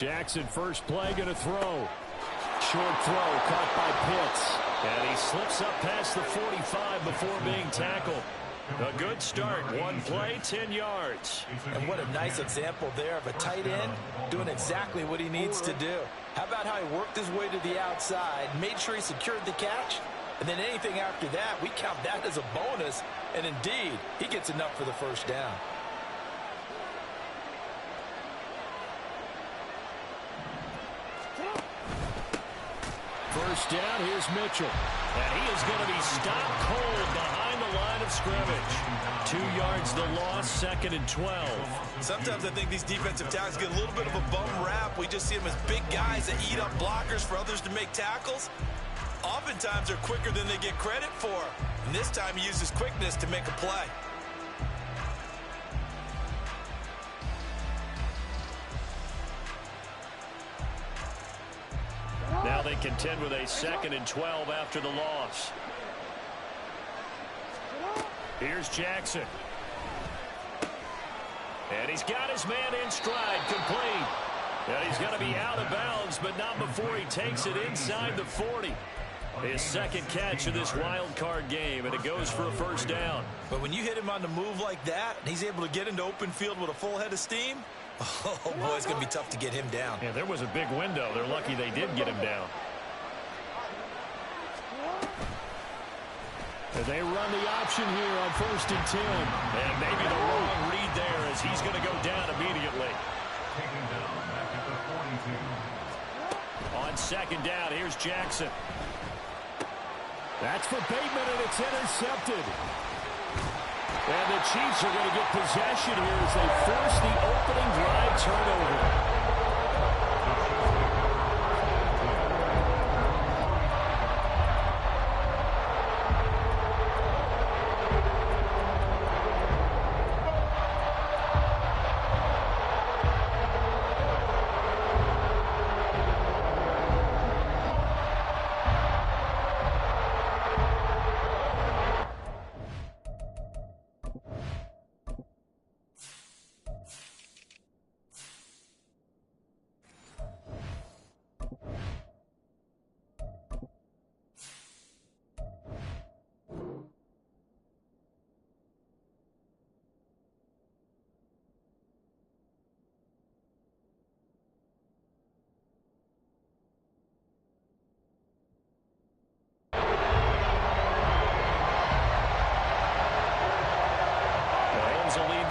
Jackson, first play, going to throw. Short throw, caught by Pitts. And he slips up past the 45 before being tackled. A good start. One play, 10 yards. And what a nice example there of a tight end doing exactly what he needs to do. How about how he worked his way to the outside, made sure he secured the catch, and then anything after that, we count that as a bonus. And indeed, he gets enough for the first down. First down, here's Mitchell. And he is going to be stopped cold behind the line of scrimmage. 2 yards the loss, 2nd and 12. Sometimes I think these defensive tackles get a little bit of a bum rap. We just see them as big guys that eat up blockers for others to make tackles. Oftentimes they're quicker than they get credit for. And this time he uses quickness to make a play. Now they contend with a 2nd and 12 after the loss. Here's Jackson. And he's got his man in stride, complete. And he's going to be out of bounds, but not before he takes it inside the 40. His second catch of this wild card game, and it goes for a first down. But when you hit him on the move like that, and he's able to get into open field with a full head of steam, oh, boy, it's going to be tough to get him down. Yeah, there was a big window. They're lucky they did get him down. And they run the option here on 1st and 10. And maybe the wrong read there as he's going to go down immediately. Taken down back at the 42. On 2nd down, here's Jackson. That's for Bateman, and it's intercepted. And the Chiefs are going to get possession here as they force the opening drive turnover.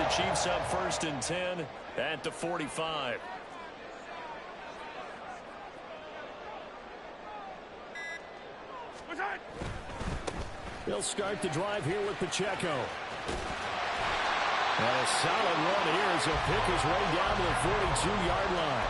Chiefs up 1st and 10 at the 45. They'll start the drive here with Pacheco. And a solid run here as he'll pick his way down to the 42-yard line.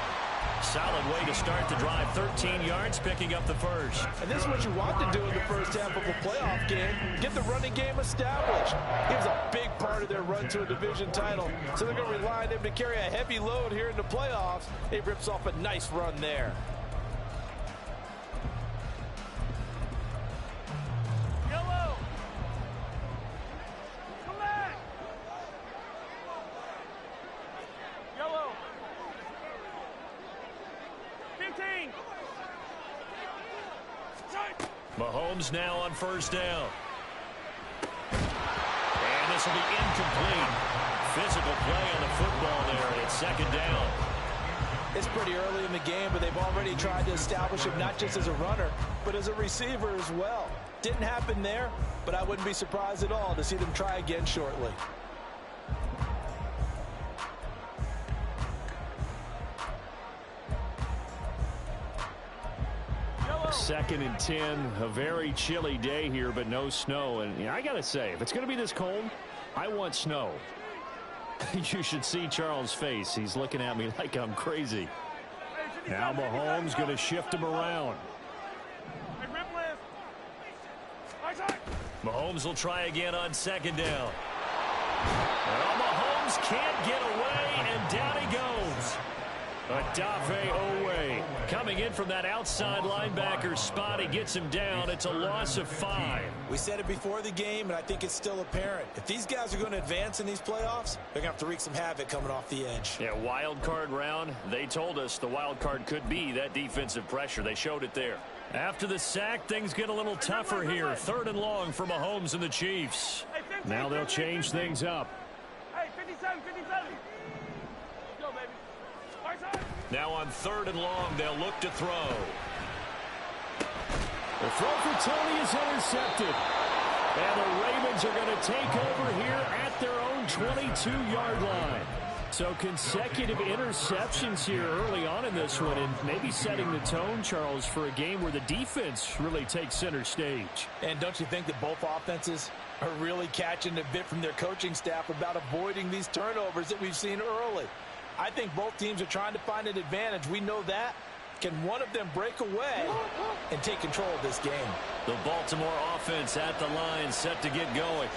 Solid way to start the drive. 13 yards, picking up the first. And this is what you want to do in the first half of a playoff game. Get the running game established. He was a big part of their run to a division title. So they're going to rely on him to carry a heavy load here in the playoffs. He rips off a nice run there. Yellow. Come back. Yellow. 15. Mahomes now on 1st down. And this will be incomplete. Physical play on the football there, and it's 2nd down. It's pretty early in the game, but they've already tried to establish him not just as a runner, but as a receiver as well. Didn't happen there, but I wouldn't be surprised at all to see them try again shortly. Second and 10, a very chilly day here, but no snow. And I got to say, if it's going to be this cold, I want snow. You should see Charles' face. He's looking at me like I'm crazy. Now Mahomes going to shift him around. Mahomes will try again on 2nd down. Well, Mahomes can't get away, and down he goes. Adave Owe coming in from that outside linebacker spot. He gets him down. It's a loss of 5. We said it before the game, and I think it's still apparent. If these guys are going to advance in these playoffs, they're going to have to wreak some havoc coming off the edge. Yeah, wild card round. They told us the wild card could be that defensive pressure. They showed it there. After the sack, things get a little tougher here. 3rd and long for Mahomes and the Chiefs. Now they'll change things up. Hey, 57, 57. Let's go, baby. Now on 3rd and long, they'll look to throw. The throw for Tony is intercepted. And the Ravens are going to take over here at their own 22-yard line. So consecutive interceptions here early on in this one, and maybe setting the tone, Charles, for a game where the defense really takes center stage. And don't you think that both offenses are really catching a bit from their coaching staff about avoiding these turnovers that we've seen early? I think both teams are trying to find an advantage. We know that. Can one of them break away and take control of this game? The Baltimore offense at the line, set to get going.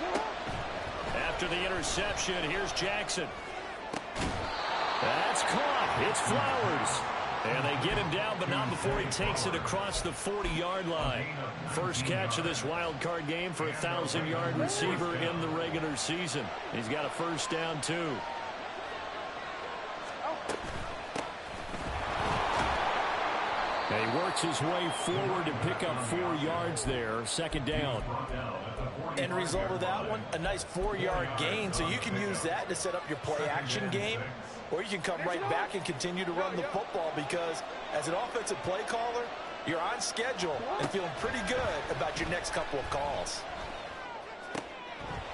After the interception, here's Jackson. That's caught. It's Flowers. And they get him down, but not before he takes it across the 40-yard line. First catch of this wild card game for a 1,000-yard receiver in the regular season. He's got a first down, too. And he works his way forward to pick up 4 yards there. 2nd down. End result of that one, a nice 4-yard gain. So you can use that to set up your play-action game, or you can come right back and continue to run the football, because as an offensive play caller, you're on schedule and feeling pretty good about your next couple of calls.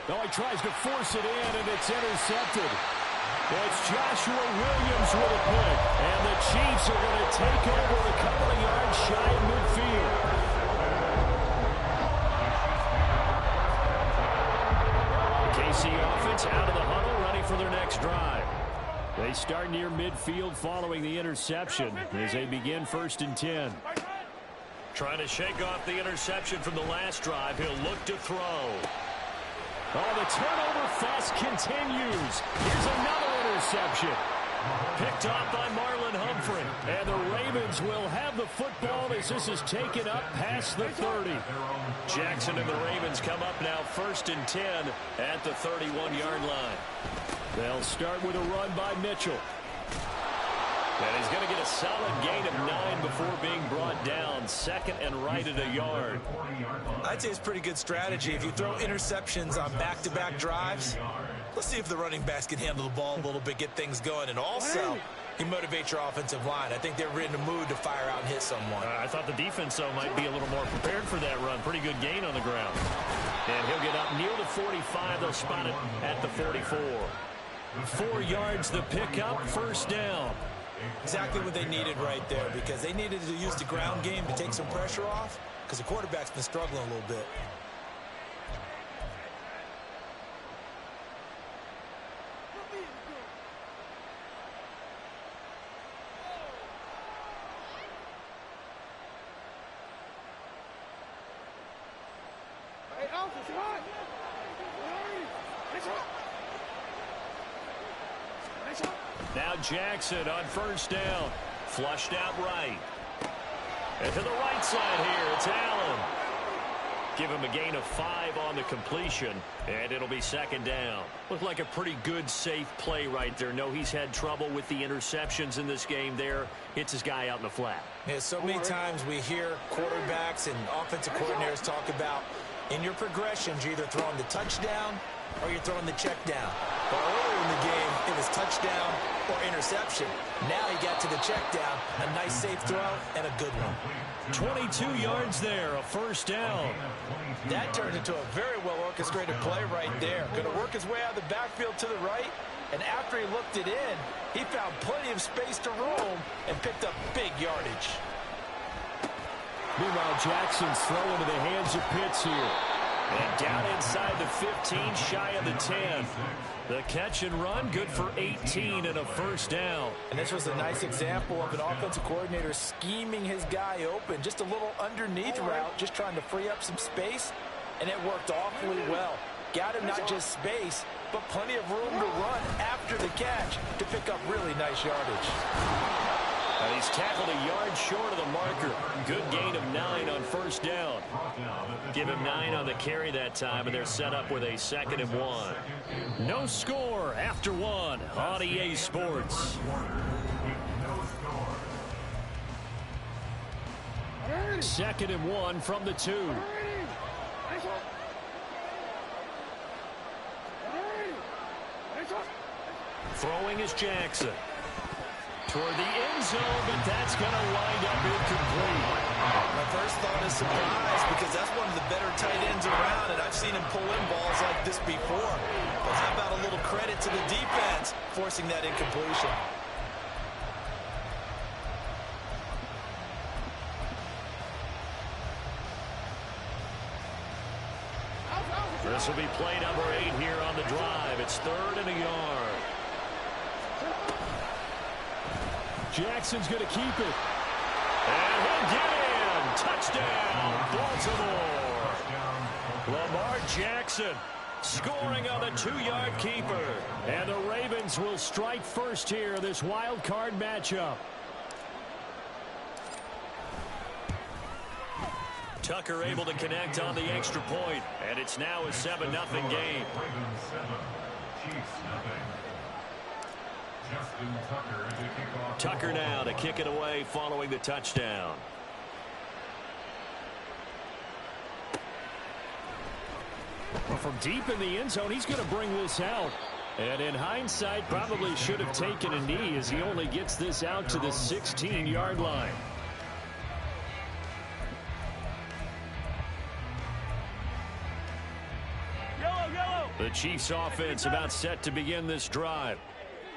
Oh, he tries to force it in, and it's intercepted. It's Joshua Williams with a pick, and the Chiefs are going to take over a couple of yards shy of midfield. The KC offense out of the huddle, ready for their next drive. They start near midfield following the interception as they begin 1st and 10. Trying to shake off the interception from the last drive. He'll look to throw. Oh, the turnover fuss continues. Here's another interception. Picked off by Marlon Humphrey. And the Ravens will have the football as this is taken up past the 30. Jackson and the Ravens come up now 1st and 10 at the 31-yard line. They'll start with a run by Mitchell. And he's going to get a solid gain of 9 before being brought down. 2nd and right at a yard. I'd say it's pretty good strategy. If you throw interceptions on back-to-back drives, let's see if the running backs can handle the ball a little bit, get things going. And also, you motivate your offensive line. I think they're in the mood to fire out and hit someone. I thought the defense, though, might be a little more prepared for that run. Pretty good gain on the ground. And he'll get up near the 45. They'll spot it at the 44. 4 yards the pickup, 1st down. Exactly what they needed right there, because they needed to use the ground game to take some pressure off, because the quarterback's been struggling a little bit. Now Jackson on 1st down. Flushed out right. And to the right side here, it's Allen. Give him a gain of 5 on the completion, and it'll be 2nd down. Looked like a pretty good, safe play right there. No, he's had trouble with the interceptions in this game there. Hits his guy out in the flat. Yeah, so many times we hear quarterbacks and offensive coordinators talk about, in your progressions, you're either throwing the touchdown or you're throwing the check down. But earlier in the game, it was touchdown or interception. Now he got to the check down, a nice safe throw, and a good one. 22 yards there, a 1st down. That turned into a very well-orchestrated play right there. Going to work his way out of the backfield to the right, and after he looked it in, he found plenty of space to roam and picked up big yardage. Meanwhile, Jackson's throw into the hands of Pitts here. And down inside the 15, shy of the 10. The catch and run, good for 18 and a 1st down. And this was a nice example of an offensive coordinator scheming his guy open. Just a little underneath route, just trying to free up some space. And it worked awfully well. Got him not just space, but plenty of room to run after the catch to pick up really nice yardage. He's tackled a yard short of the marker. Good gain of 9 on first down. Give him 9 on the carry that time, and they're set up with a 2nd and 1. No score after 1 on EA Sports. Second and 1 from the 2. Throwing is Jackson. Toward the end zone, but that's going to wind up incomplete. My first thought is surprise, because that's one of the better tight ends around, and I've seen him pull in balls like this before. But how about a little credit to the defense forcing that incompletion? This will be play number 8 here on the drive. It's 3rd and a yard. Jackson's going to keep it. And he'll get in. Touchdown, Baltimore. Lamar Jackson scoring on the 2-yard keeper. And the Ravens will strike first here, this wild card matchup. Tucker able to connect on the extra point, and it's now a 7-0 game. Tucker now to kick it away following the touchdown. Well, from deep in the end zone, he's going to bring this out. And in hindsight, probably should have taken a knee as he only gets this out to the 16-yard line. The Chiefs offense about set to begin this drive.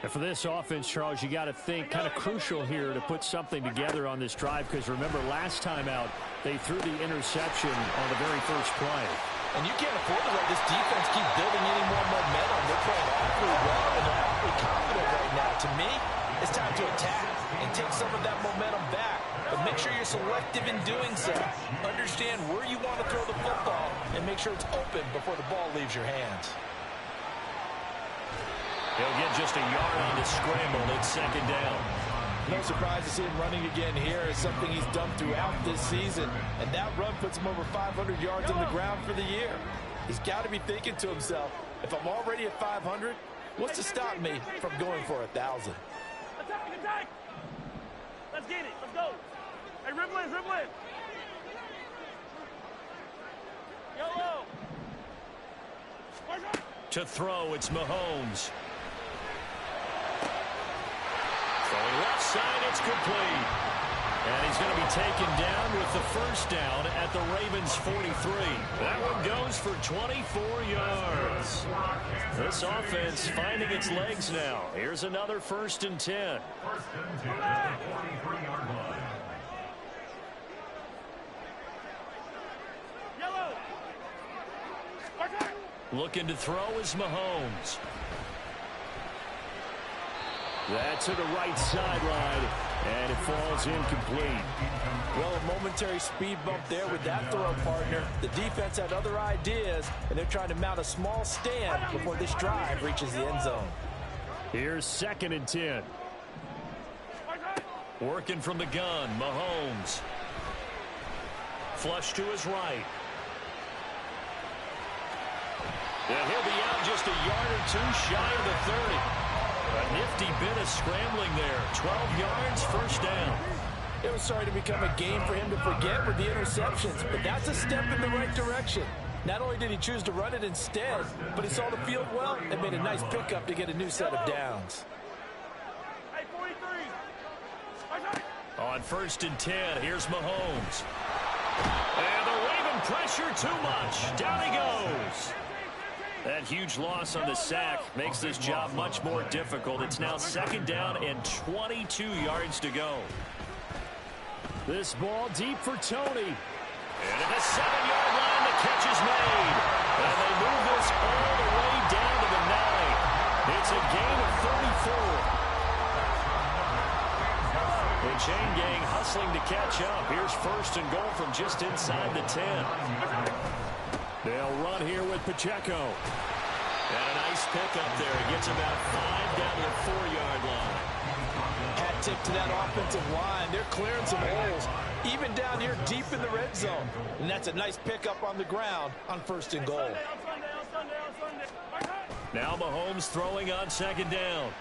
And for this offense, Charles, you got to think kind of crucial here to put something together on this drive, because remember last time out they threw the interception on the very first play. And you can't afford to let this defense keep building any more momentum. They're playing awfully well, and they're awfully confident right now. To me, it's time to attack and take some of that momentum back. But make sure you're selective in doing so. Understand where you want to throw the football and make sure it's open before the ball leaves your hands. He'll get just a yard on the scramble. It's 2nd down. No surprise to see him running again here. It's something he's done throughout this season. And that run puts him over 500 yards on the ground for the year. He's got to be thinking to himself, if I'm already at 500, what's to stop me from going for 1,000? Attack, attack! Let's get it. Let's go. Hey, ribble in, ribble in. Yellow. To throw, it's Mahomes. Throwing left side, it's complete. And he's going to be taken down with the first down at the Ravens' 43. That one goes for 24 yards. This offense finding its legs now. Here's another 1st and 10. First and 10 at the 43-yard line. Yellow. Looking to throw is Mahomes. That's to the right sideline, and it falls incomplete. Well, a momentary speed bump there with that throw, partner. The defense had other ideas, and they're trying to mount a small stand before this drive reaches the end zone. Here's 2nd and 10. Working from the gun, Mahomes. Flush to his right. And he'll be out just a yard or 2 shy of the 30. A nifty bit of scrambling there. 12 yards, first down. It was starting to become a game for him to forget with the interceptions, but that's a step in the right direction. Not only did he choose to run it instead, but he saw the field well and made a nice pickup to get a new set of downs. Hey, 43. On 1st and 10, here's Mahomes. And the Raven pressure too much. Down he goes. That huge loss on the sack makes this job much more difficult. It's now 2nd down and 22 yards to go. This ball deep for Tony. And at the 7-yard line, the catch is made. And they move this all the way down to the 9. It's a gain of 34. The chain gang hustling to catch up. Here's 1st and goal from just inside the 10. They'll run here with Pacheco. And a nice pickup there. He gets about 5 down to the 4-yard line. Had tip to that offensive line. They're clearing some holes, even down here deep in the red zone. And that's a nice pickup on the ground on 1st and goal. Now Mahomes throwing on 2nd down.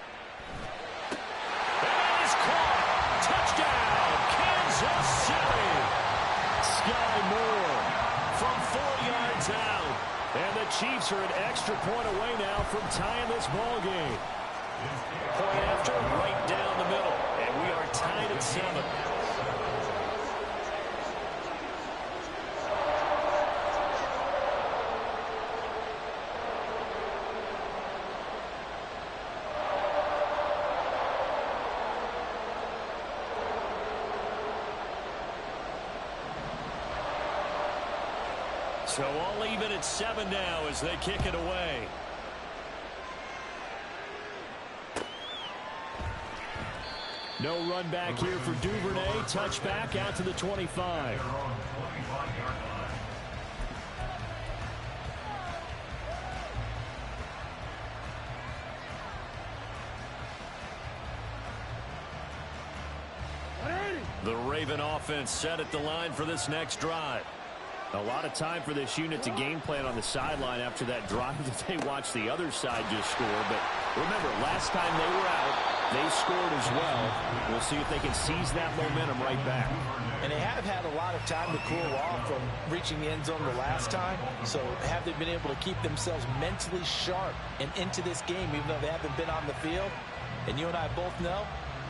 That is caught. Touchdown, Kansas City. Sky Moore from 4 yards out. And the Chiefs are an extra point away now from tying this ball game. Point after, right down the middle. And we are tied at 7. So all even at 7 now as they kick it away. No run back here for Duvernay. Touchback out to the 25. The Raven offense set at the line for this next drive. A lot of time for this unit to game plan on the sideline after that drive that they watched the other side just score. But remember, last time they were out, they scored as well. We'll see if they can seize that momentum right back. And they have had a lot of time to cool off from reaching the end zone the last time. So have they been able to keep themselves mentally sharp and into this game, even though they haven't been on the field? And you and I both know,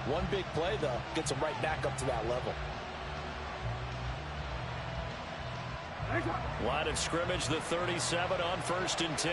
one big play, though, gets them right back up to that level. Line of scrimmage, the 37 on 1st and 10.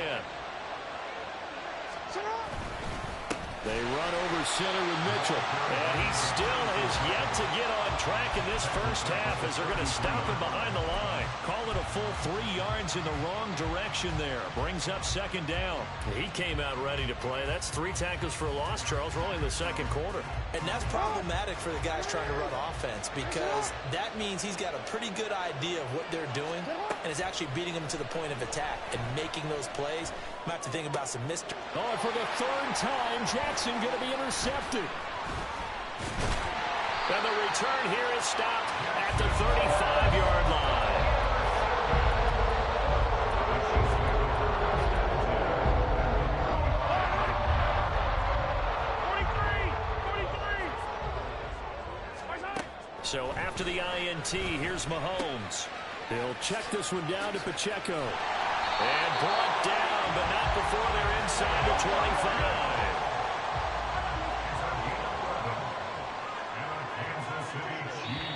They run over center with Mitchell. And he still has yet to get on track in this first half as they're going to stop him behind the line. Call it a full 3 yards in the wrong direction there. Brings up 2nd down. He came out ready to play. That's 3 tackles for a loss, Charles. We're only in the 2nd quarter. And that's problematic for the guys trying to run offense because that means he's got a pretty good idea of what they're doing and is actually beating them to the point of attack and making those plays. Might have to think about some missed. Oh, and for the 3rd time, Jackson going to be intercepted. And the return here is stopped at the 35-yard line. So after the INT, here's Mahomes. He'll check this one down to Pacheco. And brought down, but not before they're inside the 25.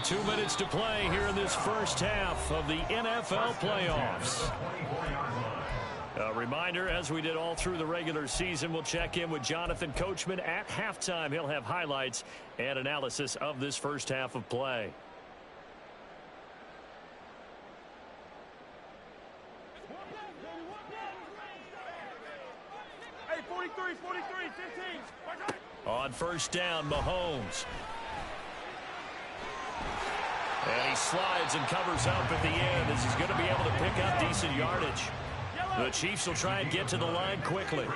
2 minutes to play here in this first half of the NFL playoffs. A reminder, as we did all through the regular season, we'll check in with Jonathan Coachman at halftime. He'll have highlights and analysis of this first half of play. Hey, 43, 15. On 1st down, Mahomes. And he slides and covers up at the end as he's going to be able to pick up decent yardage. The Chiefs will try and get to the line quickly.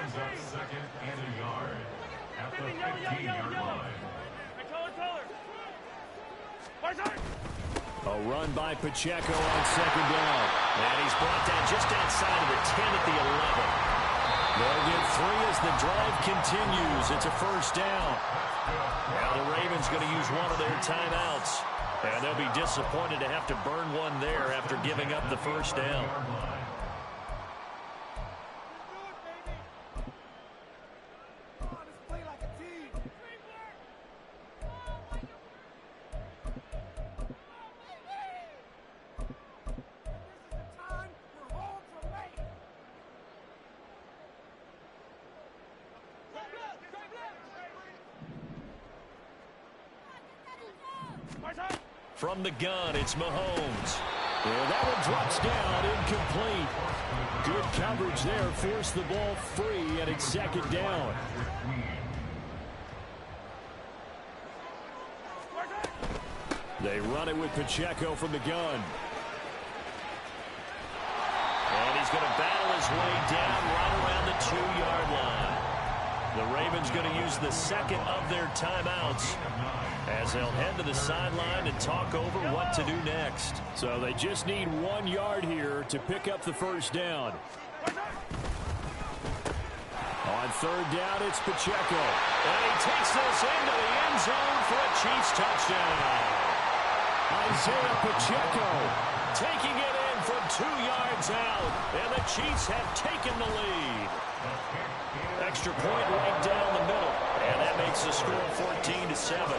A run by Pacheco on 2nd down. And he's brought down just outside of the 10 at the 11. They'll get 3 as the drive continues. It's a 1st down. Now the Ravens going to use one of their timeouts. And they'll be disappointed to have to burn one there after giving up the 1st down. From the gun, it's Mahomes. Well, that one drops down, incomplete. Good coverage there, forced the ball free, and it's 2nd down. They run it with Pacheco from the gun. And he's going to battle his way down right around the 2-yard line. The Ravens going to use the second of their timeouts as they'll head to the sideline and talk over what to do next. So they just need 1 yard here to pick up the first down. On third down, it's Pacheco. And he takes this into the end zone for a Chiefs touchdown. Isaiah Pacheco taking it in from 2 yards out. And the Chiefs have taken the lead. Extra point right down the middle. And that makes the score 14-7.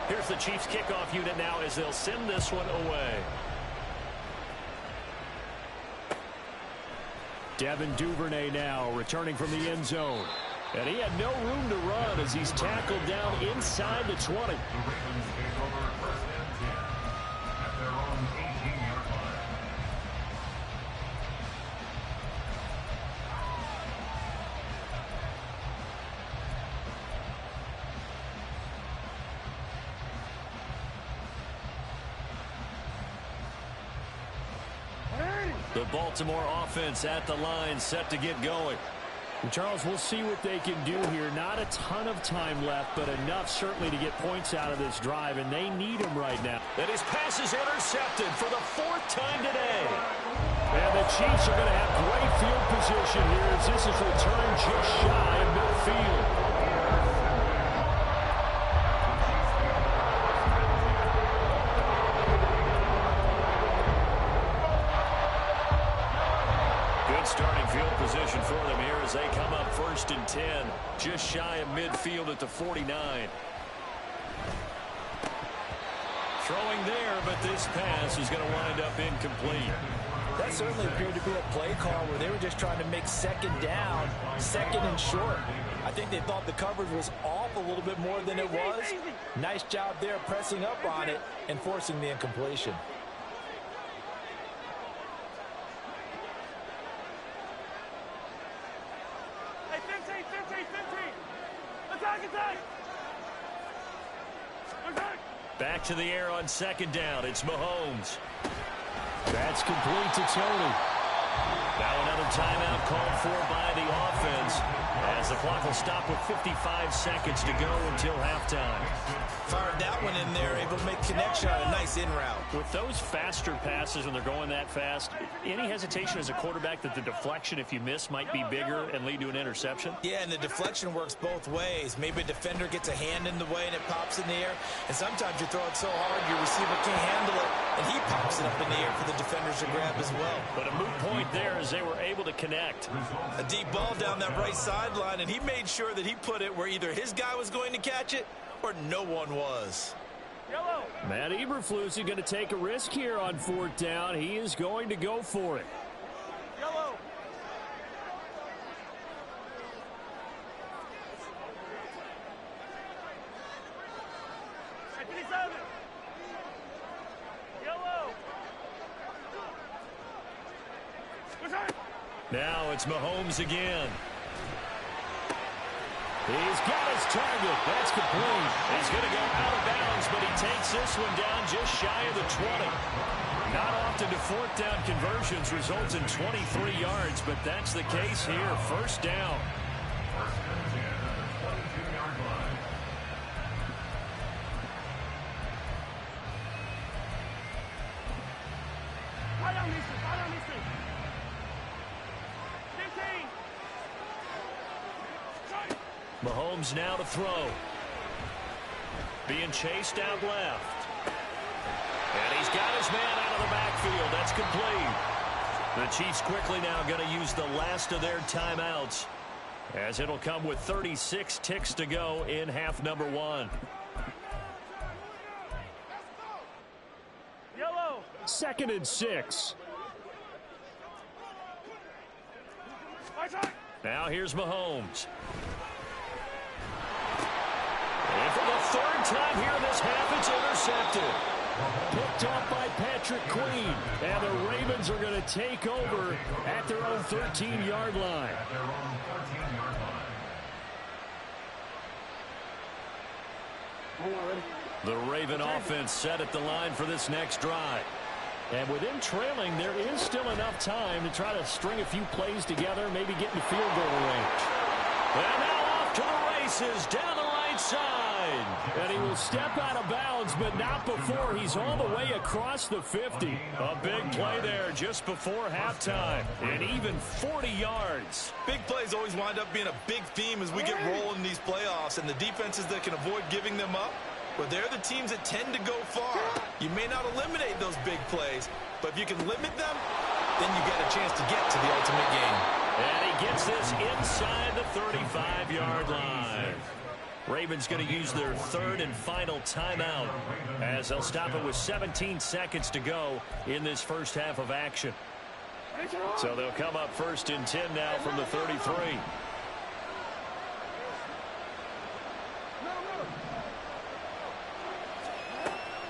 Here's the Chiefs kickoff unit now as they'll send this one away. Devin Duvernay now returning from the end zone. And he had no room to run as he's tackled down inside the 20. The Ravens take over first and 10 at their own 18-yard line. The Baltimore offense at the line set to get going. Charles, we'll see what they can do here. Not a ton of time left, but enough certainly to get points out of this drive, and they need them right now. And his pass is intercepted for the 4th time today. And the Chiefs are going to have great field position here as this is returned just shy of midfield. Starting field position for them here as they come up 1st and 10, just shy of midfield at the 49. Throwing there, but this pass is going to wind up incomplete. That certainly appeared to be a play call where they were just trying to make second down, second and short. I think they thought the coverage was off a little bit more than it was. Nice job there pressing up on it and forcing the incompletion. Back to the air on 2nd down. It's Mahomes. That's complete to Tony. Now another timeout called for by the offense as the clock will stop with 55 seconds to go until halftime. Fired that one in there, able to make connection on a nice in route. With those faster passes when they're going that fast, any hesitation as a quarterback that the deflection, if you miss, might be bigger and lead to an interception? Yeah, and the deflection works both ways. Maybe a defender gets a hand in the way and it pops in the air, and sometimes you throw it so hard your receiver can't handle it, and he pops it up in the air for the defenders to grab as well. But a moot point there as they were able to connect. A deep ball down that right sideline, and he made sure that he put it where either his guy was going to catch it or no one was. Yellow. Matt Eberflus is going to take a risk here on 4th down. He is going to go for it. Yellow. Yellow. Now it's Mahomes again. He's got his target. That's complete. He's going to go out of bounds, but he takes this one down just shy of the 20. Not often do 4th down conversions results in 23 yards, but that's the case here. 1st down. First and 10 at the 22-yard line. I don't miss it. 15. Mahomes now to throw. Being chased out left. And he's got his man out of the backfield. That's complete. The Chiefs quickly now going to use the last of their timeouts, as it'll come with 36 ticks to go in half number 1. Yellow. 2nd and 6. Now here's Mahomes. And for the 3rd time here in this half, it's intercepted. Picked off by Patrick Queen. And the Ravens are going to take over at their own 13-yard line. At their own 14-yard line. The Raven offense set at the line for this next drive. And with him trailing, there is still enough time to try to string a few plays together, maybe get into field goal range. And now off to the races down the right side. And he will step out of bounds, but not before he's all the way across the 50. A big play there just before halftime. And even 40 yards. Big plays always wind up being a big theme as we get rolling in these playoffs. And the defenses that can avoid giving them up, but they're the teams that tend to go far. You may not eliminate those big plays, but if you can limit them, then you get a chance to get to the ultimate game. And he gets this inside the 35-yard line. Ravens going to use their third and final timeout as they'll stop it with 17 seconds to go in this first half of action. So they'll come up first and 10 now from the 33.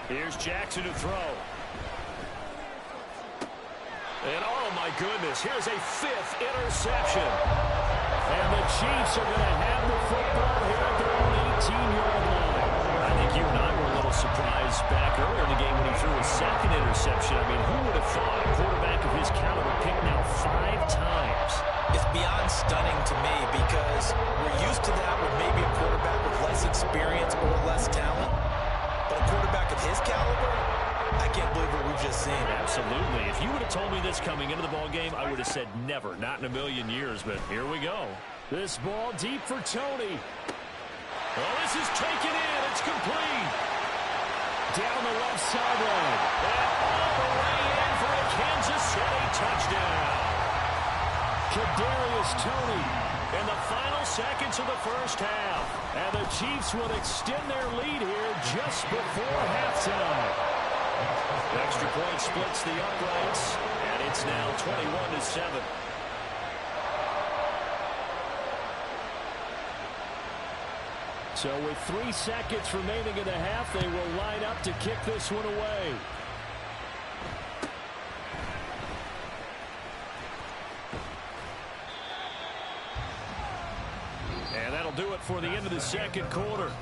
Here's Jackson to throw. And oh my goodness, here's a 5th interception. And the Chiefs are going to have the football here at their own 18-yard line. I think you and I were a little surprised back earlier in the game when he threw his 2nd interception. I mean, who would have thought a quarterback of his caliber picked now 5 times? It's beyond stunning to me because we're used to that with maybe a quarterback with less experience or less talent. But a quarterback of his caliber, I can't believe what we've just seen. Absolutely. If you would have told me this coming into the ball game, I would have said never, not in a million years. But here we go. This ball deep for Tony. Oh, this is taken in. It's complete. Down the left sideline. And all the way in for a Kansas City touchdown. Kadarius Toney in the final seconds of the first half. And the Chiefs will extend their lead here just before halftime. Extra point splits the uprights, and it's now 21-7. So with 3 seconds remaining in the half, they will line up to kick this one away. And that'll do it for the end of the second quarter.